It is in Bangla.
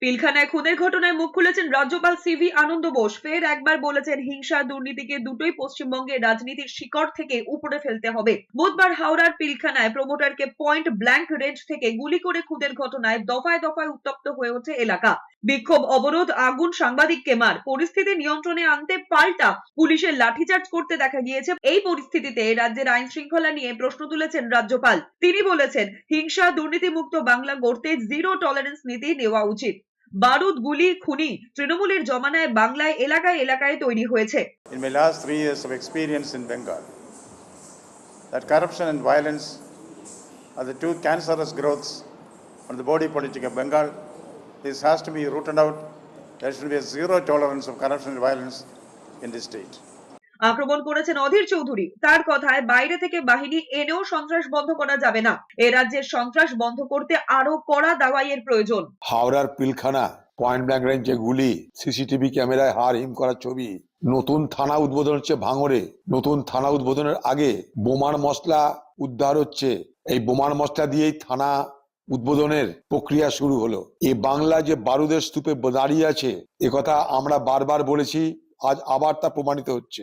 পিলখানায় খুনের ঘটনায় মুখ খুলেছেন রাজ্যপাল সিভি আনন্দ বোস। ফের একবার বলেছেন, হিংসা দুর্নীতিকে দুটোই পশ্চিমবঙ্গের রাজনীতির শিকড় থেকে উপড়ে ফেলতে হবে। বুধবার হাওড়ার পিলখানায় প্রমোটারকে পয়েন্ট ব্ল্যাঙ্ক রেঞ্জ থেকে গুলি করে খুনের ঘটনায় দফায় দফায় উত্তপ্ত হয়ে ওঠে এলাকা। বিক্ষোভ, অবরোধ, আগুন, সাংবাদিককে মার। পরিস্থিতি নিয়ন্ত্রণে আনতে পাল্টা পুলিশের লাঠিচার্জ করতে দেখা গিয়েছে। এই পরিস্থিতিতে রাজ্যের আইন শৃঙ্খলা নিয়ে প্রশ্ন তুলেছেন রাজ্যপাল। তিনি বলেছেন, হিংসা দুর্নীতিমুক্ত বাংলা গড়তে জিরো টলারেন্স নীতি নেওয়া উচিত। বারুদ, গুলি, খুনি তৃণমূলের জমানায় বাংলায় এলাকায় এলাকায় তৈরি হয়েছে। In my last 3 years of experience in Bengal, that corruption and violence are the two cancerous growths on the body politic of Bengal. This has to be rooted out. There should be a zero tolerance of corruption and violence in this state. আক্রমণ করেছেন অধীর চৌধুরী। তার কথায়, বাইরে থেকে বাহিনী এনেও সন্ত্রাস বন্ধ করা যাবে না। এ রাজ্যের সন্ত্রাস বন্ধ করতে আরো কড়া দাওয়াইয়ের প্রয়োজন। হাওড়ার পিলখানা, পয়েন্ট ব্ল্যাঙ্ক রেঞ্জে গুলি, সিসিটিভি ক্যামেরায় হাড় হিম করা ছবি, নতুন থানা উদ্বোধন হচ্ছে ভাঙড়ে। নতুন থানা উদ্বোধনের আগে বোমার মশলা উদ্ধার হচ্ছে। এই বোমার মশলা দিয়েই থানা উদ্বোধনের প্রক্রিয়া শুরু হলো। এই বাংলা যে বারুদের স্তূপে দাঁড়িয়ে আছে, একথা আমরা বারবার বলেছি, আজ আবার তা প্রমাণিত হচ্ছে।